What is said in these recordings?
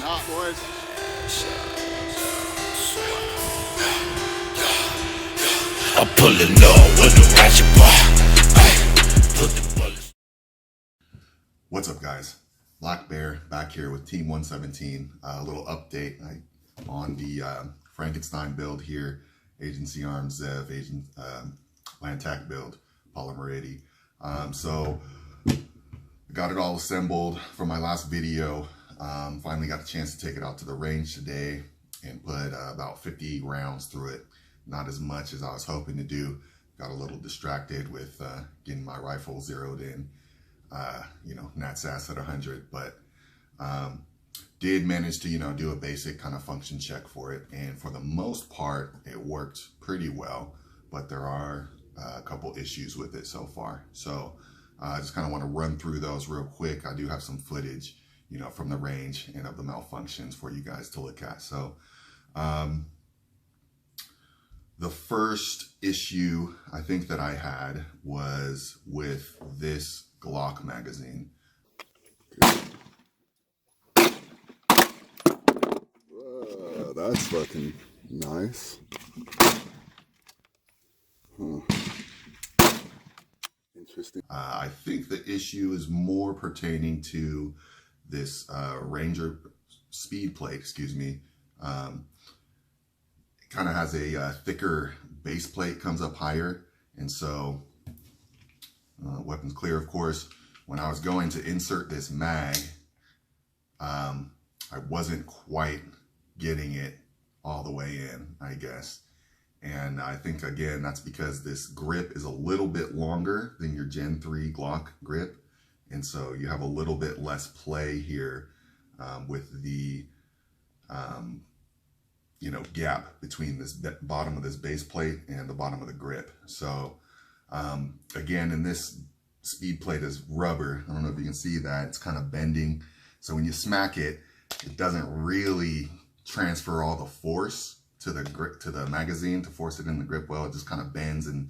hot, boys. I'm pulling low with the ratchet bar. Put the bullets. What's up, guys? Black Bear back here with Team 117. A little update on the Frankenstein build here. Agency Arms Zev, Lantac build, Polymer 80. So got it all assembled from my last video. Finally got a chance to take it out to the range today and put about 50 rounds through it. Not as much as I was hoping to do. Got a little distracted with getting my rifle zeroed in. NatSAS at 100, but did manage to, do a basic kind of function check for it. And for the most part, it worked pretty well, but there are a couple issues with it so far. So I just kind of want to run through those real quick. I do have some footage, from the range and of the malfunctions for you guys to look at. So the first issue I think that I had was with this Glock magazine. That's fucking nice. Interesting. I think the issue is more pertaining to this Ranger speed plate, It kind of has a thicker base plate, comes up higher, and so weapons clear, of course. When I was going to insert this mag, I wasn't quite getting it all the way in, I guess. And I think, again, that's because this grip is a little bit longer than your Gen 3 Glock grip. And so you have a little bit less play here with the, gap between this bottom of this base plate and the bottom of the grip. So again, and this speed plate is rubber. I don't know if you can see that. It's kind of bending. So when you smack it, it doesn't really transfer all the force to the grip, to the magazine, to force it in the grip well. It just kind of bends and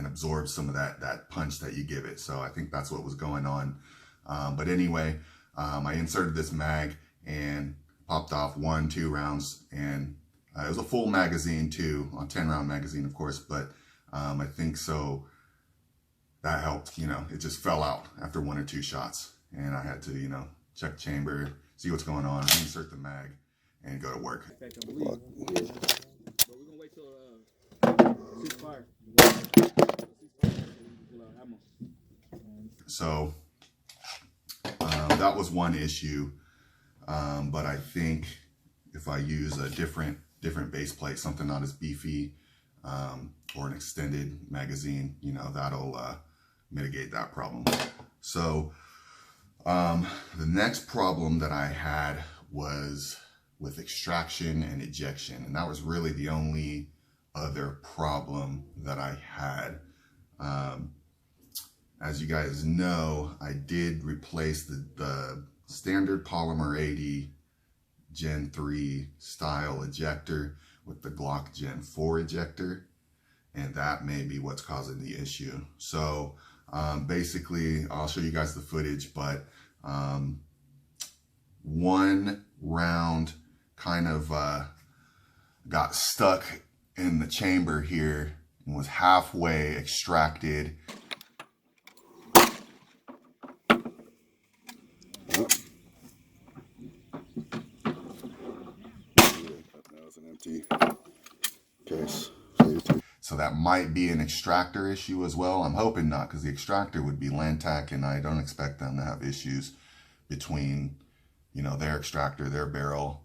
absorbs some of that punch that you give it. So I think that's what was going on. But anyway, I inserted this mag and popped off 1-2 rounds, and it was a full magazine too, a 10-round magazine, of course, but I think so that helped. It just fell out after 1 or 2 shots, and I had to, check chamber, see what's going on, insert the mag, and go to work. But we're gonna wait till ceasefire. So that was one issue, but I think if I use a different base plate, something not as beefy, or an extended magazine, that'll mitigate that problem. So the next problem that I had was with extraction and ejection, and that was really the only other problem that I had. As you guys know, I did replace the standard Polymer 80 Gen 3 style ejector with the Glock Gen 4 ejector, and that may be what's causing the issue. So basically, I'll show you guys the footage, but one round kind of got stuck in the chamber here and was halfway extracted. That was an empty case. So that might be an extractor issue as well. I'm hoping not, because the extractor would be Lantac, and I don't expect them to have issues between, their extractor, their barrel.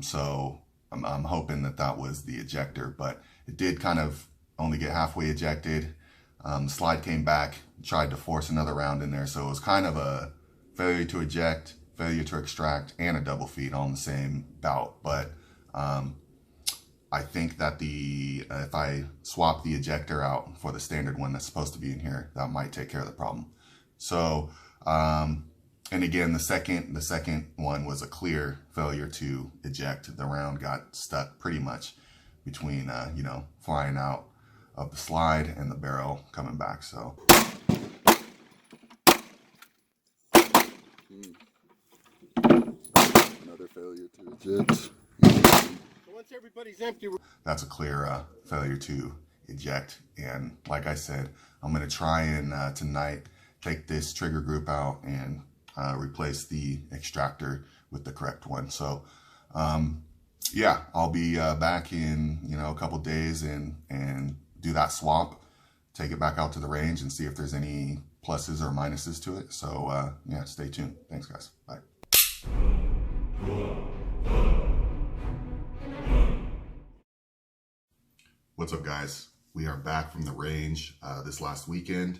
So I'm hoping that was the ejector, but it did kind of only get halfway ejected. The slide came back, tried to force another round in there. So it was kind of a failure to eject, failure to extract, and a double feed all in the same bout. But I think that if I swap the ejector out for the standard one that's supposed to be in here, that might take care of the problem. So, and again, the second one was a clear failure to eject. The round got stuck pretty much between, flying out of the slide and the barrel coming back. So. Another failure. Failure to eject. Once everybody's empty, that's a clear failure to eject. And like I said, I'm going to try and tonight take this trigger group out and replace the extractor with the correct one. So yeah, I'll be back in a couple days and do that swap, take it back out to the range and see if there's any pluses or minuses to it. So yeah, stay tuned. Thanks guys. Bye. What's up guys? We are back from the range this last weekend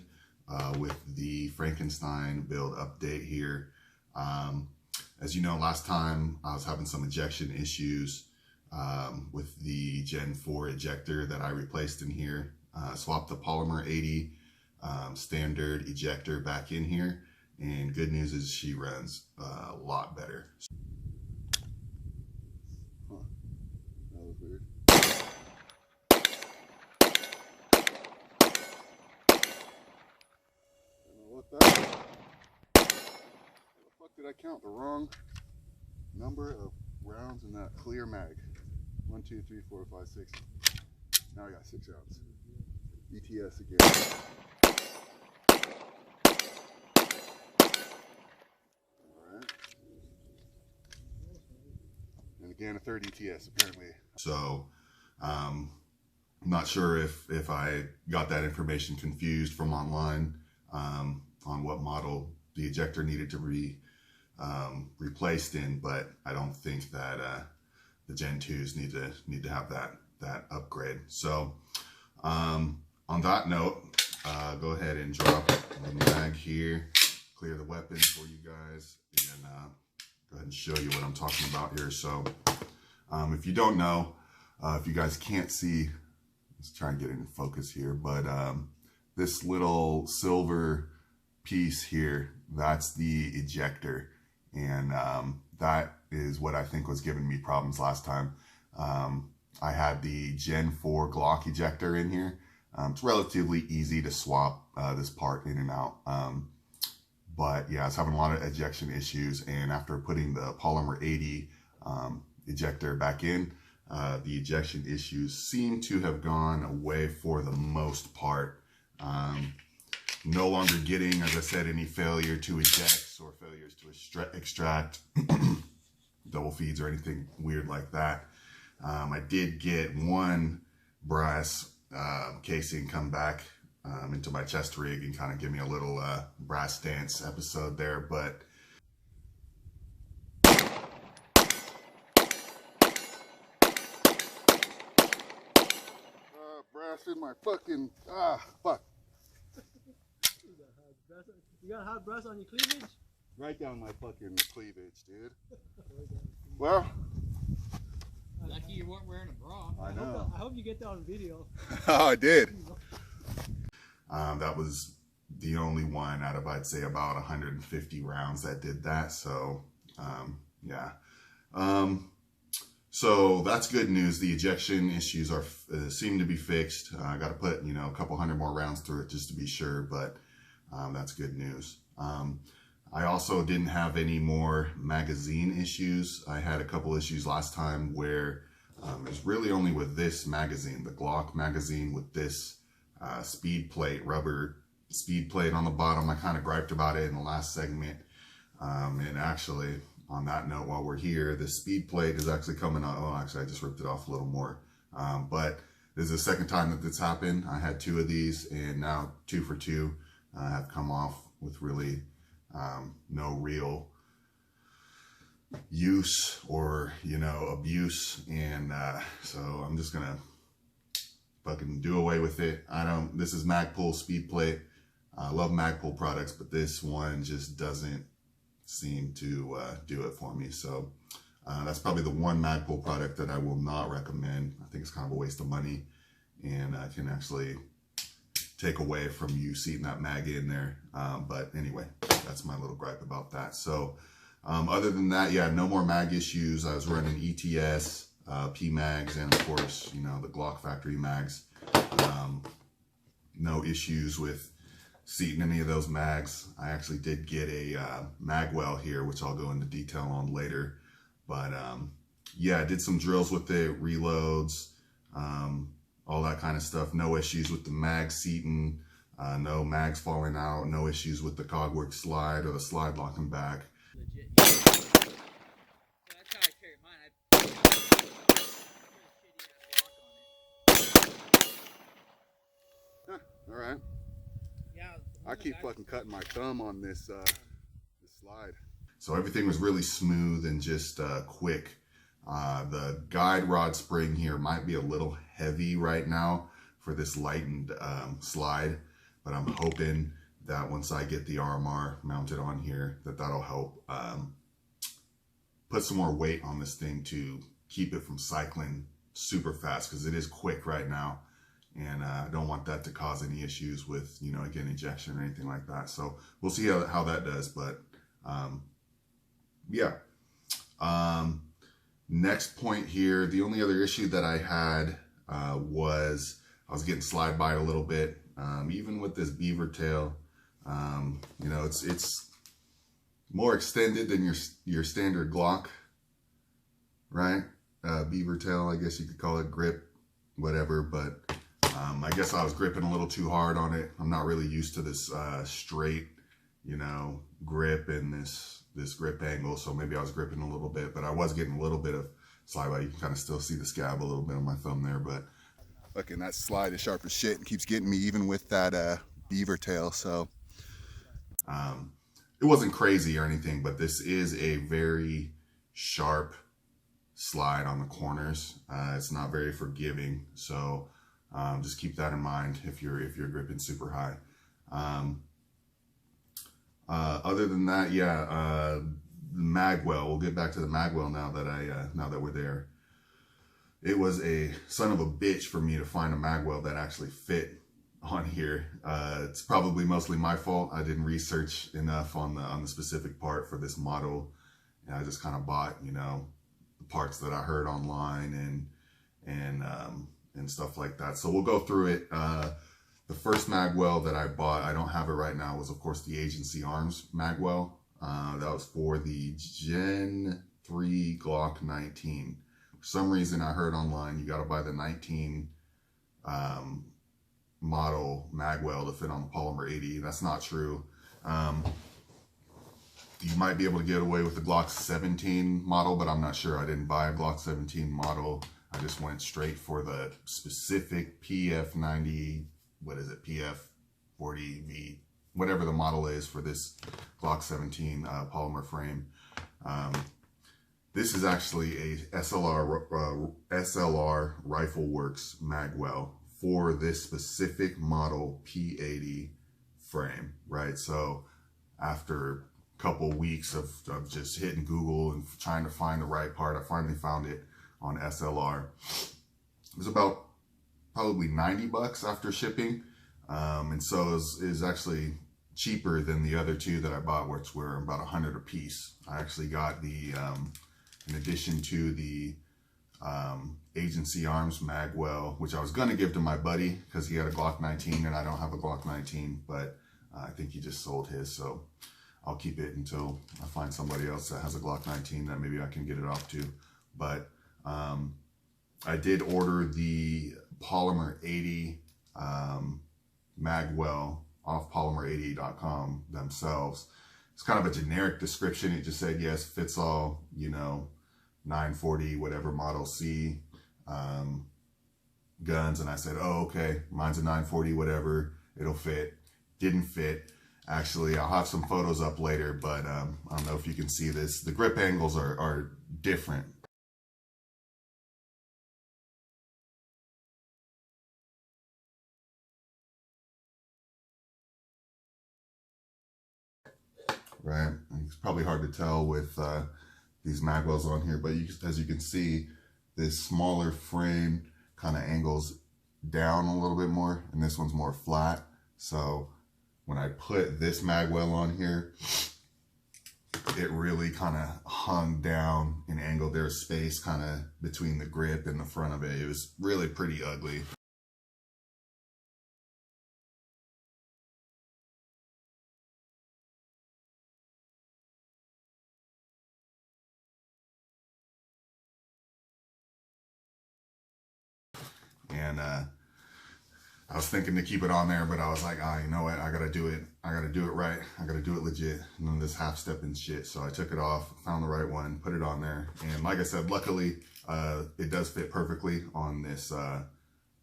with the Frankenstein build update here. As you know, last time I was having some ejection issues with the Gen 4 ejector that I replaced in here. Swapped the Polymer 80 standard ejector back in here, and good news is she runs a lot better. Huh. That was weird. What the fuck did I count? The wrong number of rounds in that clear mag. 1, 2, 3, 4, 5, 6. Now I got 6 rounds. ETS again. Alright. And again a third ETS apparently. So I'm not sure if I got that information confused from online on what model the ejector needed to be replaced in, but I don't think that the Gen 2s need to have that upgrade. So on that note, go ahead and drop the mag here, clear the weapon for you guys, and go ahead and show you what I'm talking about here. So if you don't know, if you guys can't see, let's try and get it in focus here, but this little silver piece here, that's the ejector, and that is what I think was giving me problems last time. I had the Gen 4 Glock ejector in here. It's relatively easy to swap this part in and out, but yeah, I was having a lot of ejection issues, and after putting the Polymer 80 ejector back in, the ejection issues seem to have gone away for the most part. No longer getting, as I said, any failure to eject or failures to extract, double feeds or anything weird like that. I did get one brass casing come back into my chest rig and kind of give me a little brass dance episode there, but Brass in my fucking fuck. You got hot brass on your cleavage? Right down my fucking cleavage, dude. Well, Lucky you weren't wearing a bra. I know. I hope you get that on video. Oh, I did. that was the only one out of, I'd say, about 150 rounds that did that. So yeah. So that's good news. The ejection issues are seem to be fixed. I got to put a couple hundred more rounds through it just to be sure, but that's good news. I also didn't have any more magazine issues. I had a couple issues last time where it's really only with this magazine, the Glock magazine, with this speed plate, rubber speed plate on the bottom. I kind of griped about it in the last segment. And actually, on that note, while we're here, the speed plate is actually coming out. Oh, actually, I just ripped it off a little more. But this is the second time that this happened. I had 2 of these, and now 2 for 2 have come off with really no real use or abuse, and so I'm just gonna fucking do away with it. This is Magpul speed plate. I love Magpul products, but this one just doesn't seem to do it for me. So that's probably the one Magpul product that I will not recommend. I think it's kind of a waste of money, and I can actually take away from you seeing that mag in there. But anyway, that's my little gripe about that. So other than that, yeah, no more mag issues. I was running ETS, P mags, and of course, the Glock factory mags. No issues with seating any of those mags. I actually did get a Magwell here, which I'll go into detail on later. But yeah, I did some drills with it, reloads, all that kind of stuff. No issues with the mag seating, no mags falling out, no issues with the cogwork slide or the slide locking back. Legit. So that's how I carry mine. I put a shitty ass lock on it. All right. Yeah. I keep fucking cutting my thumb on this this slide. So everything was really smooth and just quick. The guide rod spring here might be a little heavy right now for this lightened slide, but I'm hoping that once I get the RMR mounted on here, that'll help put some more weight on this thing to keep it from cycling super fast, because it is quick right now. And I don't want that to cause any issues with, you know, again, ejection or anything like that. So we'll see how that does. But yeah. Next point here, the only other issue that I had was I was getting slide by a little bit. Even with this beaver tail, you know, it's more extended than your standard Glock, right? Beaver tail, I guess you could call it, grip, whatever. But I guess I was gripping a little too hard on it. I'm not really used to this straight, you know, grip and this grip angle, so maybe I was gripping a little bit, but I was getting a little bit of slide by. You can kind of still see the scab a little bit on my thumb there, but Fucking that slide is sharp as shit and keeps getting me even with that beaver tail. So it wasn't crazy or anything, but this is a very sharp slide on the corners. It's not very forgiving, so just keep that in mind if you're gripping super high. Other than that, yeah, Magwell. We'll get back to the Magwell now that we're there. It was a son of a bitch for me to find a Magwell that actually fit on here. It's probably mostly my fault. I didn't research enough on the specific part for this model, and I just kind of bought, you know, the parts that I heard online and stuff like that. So we'll go through it. The first Magwell that I bought, I don't have it right now, was of course the Agency Arms Magwell. That was for the Gen 3 Glock 19. For some reason I heard online you got to buy the 19 model Magwell to fit on the Polymer 80. That's not true. You might be able to get away with the Glock 17 model, but I'm not sure. I didn't buy a Glock 17 model. I just went straight for the specific PF90, what is it, PF40V, whatever the model is for this Glock 17 polymer frame. This is actually a SLR Rifleworks Magwell for this specific model P80 frame, right? So after a couple weeks of just hitting Google and trying to find the right part, I finally found it on SLR. It was about probably 90 bucks after shipping. And so it was actually cheaper than the other two that I bought, which were about 100 a piece. I actually got the, in addition to the Agency Arms Magwell, which I was going to give to my buddy because he had a Glock 19 and I don't have a Glock 19, but I think he just sold his. So I'll keep it until I find somebody else that has a Glock 19 that maybe I can get it off to. But I did order the Polymer 80 Magwell off polymer80.com themselves. It's kind of a generic description. It just said, yes, fits all, you know, 940, whatever model C guns. And I said, oh, okay, mine's a 940, whatever, it'll fit. Didn't fit. Actually, I'll have some photos up later, but I don't know if you can see this. The grip angles are different. Right, it's probably hard to tell with these Magwells on here, but as you can see, this smaller frame kind of angles down a little bit more, and this one's more flat. So when I put this Magwell on here, it really kind of hung down and angled. There's space kind of between the grip and the front of it. It was really pretty ugly. and I was thinking to keep it on there, but I was like, you know what? I gotta do it. I gotta do it right. I gotta do it legit. None of this half-stepping shit. So I took it off, found the right one, put it on there. And like I said, luckily, it does fit perfectly on this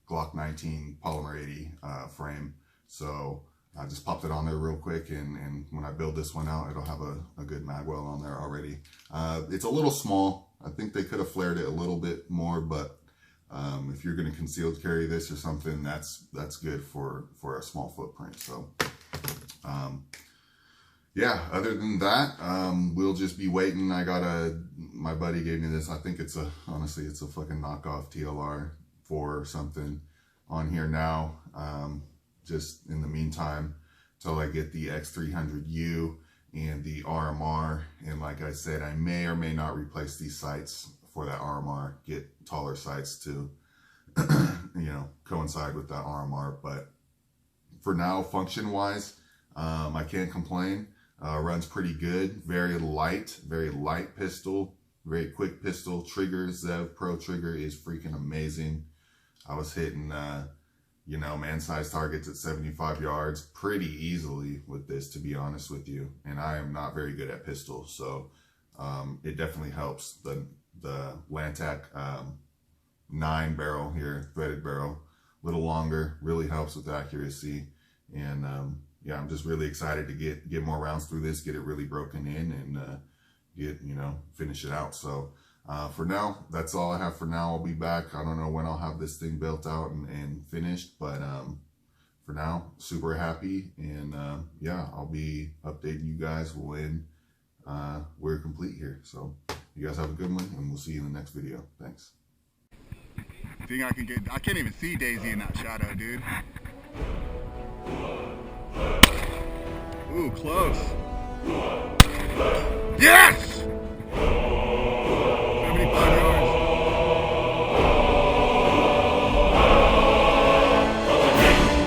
Glock 19 Polymer 80 frame. So I just popped it on there real quick. And when I build this one out, it'll have a good Magwell on there already. It's a little small. I think they could have flared it a little bit more, but if you're going to concealed carry this or something, that's good for a small footprint. So, yeah, other than that, we'll just be waiting. My buddy gave me this. I think honestly, it's a fucking knockoff TLR 4 or something on here now. Just in the meantime, till I get the X300U and the RMR. And like I said, I may or may not replace these sights for that RMR, get taller sights to, coincide with that RMR. But for now, function-wise, I can't complain. Runs pretty good. Very light pistol, very quick pistol. Trigger, Zev Pro trigger is freaking amazing. I was hitting, man-sized targets at 75 yards pretty easily with this, to be honest with you. And I am not very good at pistols, so it definitely helps. The Lantac 9 barrel here, threaded barrel, a little longer, really helps with accuracy. And yeah, I'm just really excited to get more rounds through this, get it really broken in, and finish it out. So for now, that's all I have for now. I'll be back. I don't know when I'll have this thing built out and finished, but for now, super happy. And yeah, I'll be updating you guys when we're complete here. So you guys have a good one, and we'll see you in the next video. Thanks. I can't even see Daisy in that shadow, dude. Ooh, close. Yes!